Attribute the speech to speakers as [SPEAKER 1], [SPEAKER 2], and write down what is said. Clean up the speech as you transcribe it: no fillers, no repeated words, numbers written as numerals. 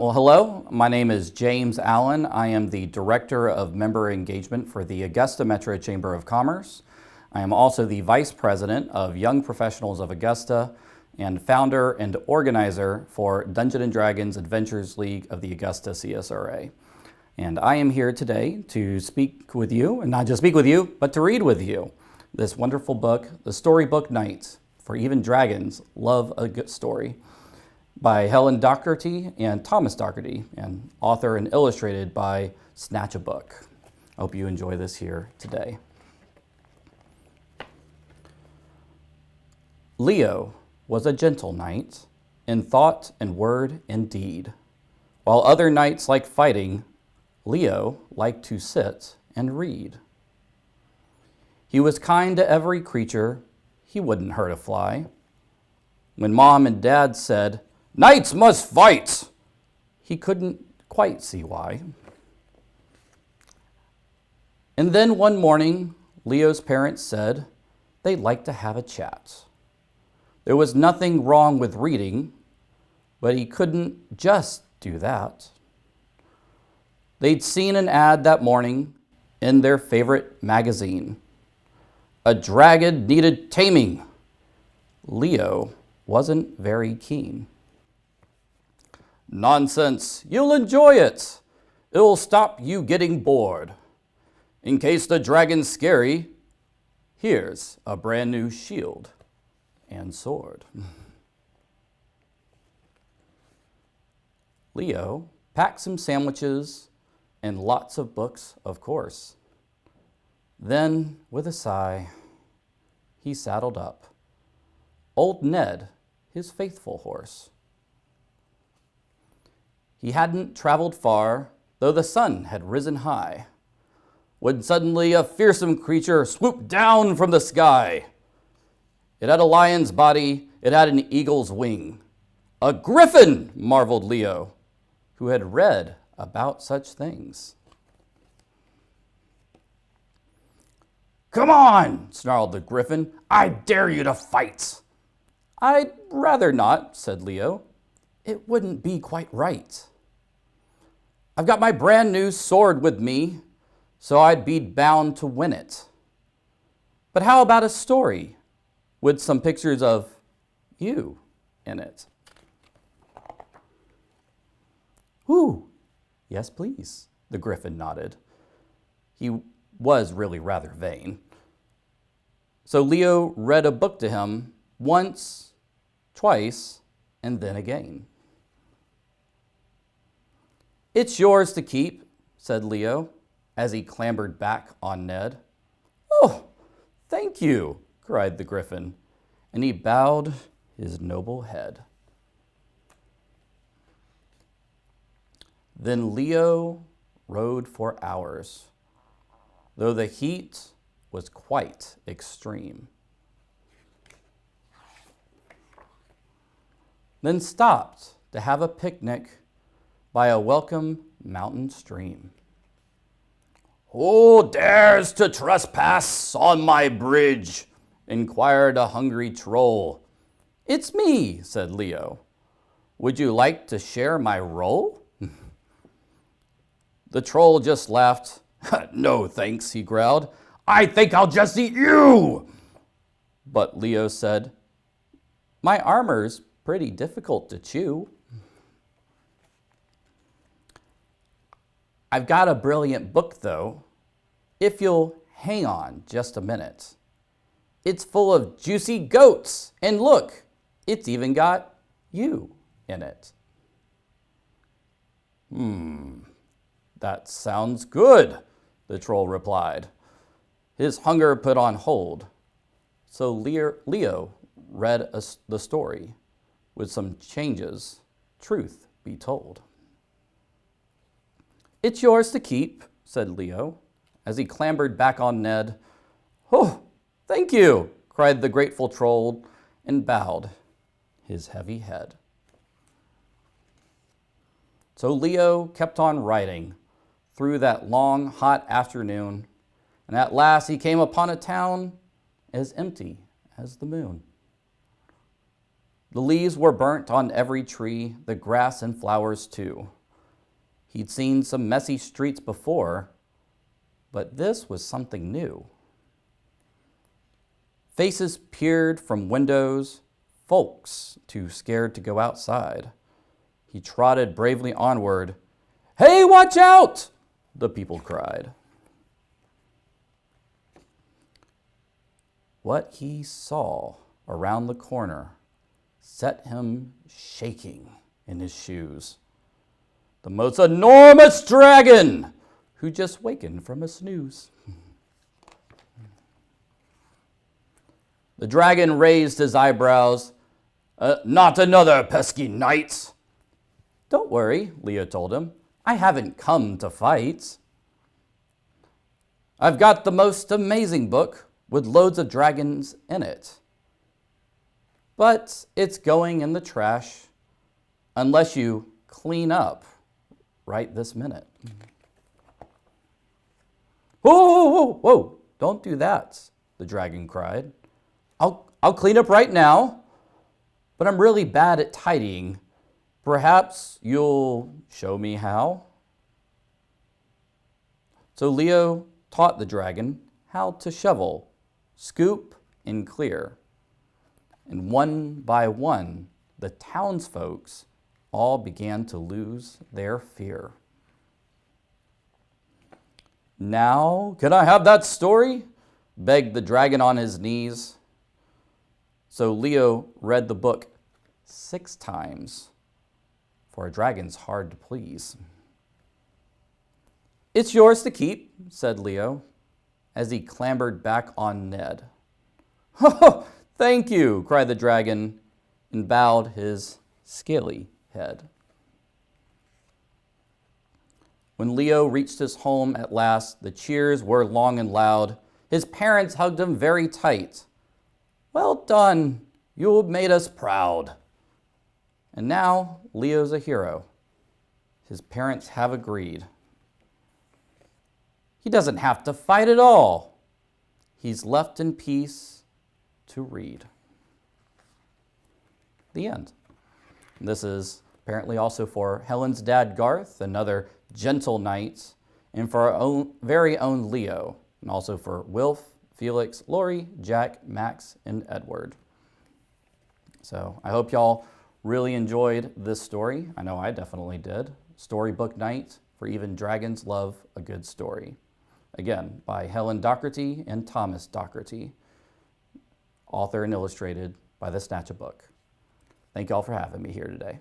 [SPEAKER 1] Well, hello, my name is James Allen. I am the Director of Member Engagement for the Augusta Metro Chamber of Commerce. I am also the Vice President of Young Professionals of Augusta and founder and organizer for Dungeons & Dragons Adventures League of the Augusta CSRA. And I am here today to speak with you, and not just speak with you, but to read with you this wonderful book, The Storybook Night, for Even Dragons Love a Good Story, by Helen Docherty and Thomas Docherty, and author and illustrated by Snatch a Book. I hope you enjoy this here today. Leo was a gentle knight in thought and word and deed. While other knights liked fighting, Leo liked to sit and read. He was kind to every creature, he wouldn't hurt a fly. When Mom and Dad said, "Knights must fight," he couldn't quite see why. And then one morning, Leo's parents said they'd like to have a chat. There was nothing wrong with reading, but he couldn't just do that. They'd seen an ad that morning in their favorite magazine. A dragon needed taming. Leo wasn't very keen. "Nonsense, you'll enjoy it. It'll stop you getting bored. In case the dragon's scary, here's a brand new shield and sword." Leo packed some sandwiches and lots of books, of course. Then, with a sigh, he saddled up Old Ned, his faithful horse. He hadn't traveled far, though the sun had risen high, when suddenly a fearsome creature swooped down from the sky. It had a lion's body, it had an eagle's wing. "A griffin!" marveled Leo, who had read about such things. "Come on," snarled the griffin. "I dare you to fight." "I'd rather not," said Leo. "It wouldn't be quite right. I've got my brand new sword with me, so I'd be bound to win it. But how about a story with some pictures of you in it?" "Ooh, yes, please," the griffin nodded. He was really rather vain. So Leo read a book to him once, twice, and then again. "It's yours to keep," said Leo, as he clambered back on Ned. "Oh, thank you," cried the griffin, and he bowed his noble head. Then Leo rode for hours, though the heat was quite extreme. Then stopped to have a picnic by a welcome mountain stream. "Who dares to trespass on my bridge?" inquired a hungry troll. "It's me," said Leo. "Would you like to share my roll?" The troll just laughed. "No, thanks," he growled. "I think I'll just eat you." But Leo said, "My armor's pretty difficult to chew." "I've got a brilliant book, though, if you'll hang on just a minute. It's full of juicy goats, and look, it's even got you in it." That sounds good," the troll replied. His hunger put on hold, so Leo read the story with some changes, truth be told. "It's yours to keep," said Leo, as he clambered back on Ned. "Oh, thank you," cried the grateful troll, and bowed his heavy head. So Leo kept on riding through that long, hot afternoon, and at last he came upon a town as empty as the moon. The leaves were burnt on every tree, the grass and flowers too. He'd seen some messy streets before, but this was something new. Faces peered from windows, folks too scared to go outside. He trotted bravely onward. "Hey, watch out!" the people cried. What he saw around the corner set him shaking in his shoes. The most enormous dragon who just wakened from a snooze. The dragon raised his eyebrows. Not another pesky knight." "Don't worry," Leo told him. "I haven't come to fight. I've got the most amazing book with loads of dragons in it. But it's going in the trash unless you clean up right this minute." "Whoa, whoa, whoa, whoa, don't do that," the dragon cried. I'll clean up right now, but I'm really bad at tidying. Perhaps you'll show me how?" So Leo taught the dragon how to shovel, scoop, and clear. And one by one, the townsfolks all began to lose their fear. "Now, can I have that story?" begged the dragon on his knees. So Leo read the book 6 times, for a dragon's hard to please. "It's yours to keep," said Leo, as he clambered back on Ned. "Oh, thank you," cried the dragon, and bowed his scaly head. When Leo reached his home at last, the cheers were long and loud. His parents hugged him very tight. "Well done, you've made us proud." And now Leo's a hero. His parents have agreed. He doesn't have to fight at all. He's left in peace to read. The end. This is apparently also for Helen's dad, Garth, another gentle knight, and for our very own Leo, and also for Wilf, Felix, Lori, Jack, Max, and Edward. So I hope y'all really enjoyed this story. I know I definitely did. Storybook night for even dragons love a good story. Again, by Helen Docherty and Thomas Docherty, author and illustrated by the Snatch a Book. Thank y'all for having me here today.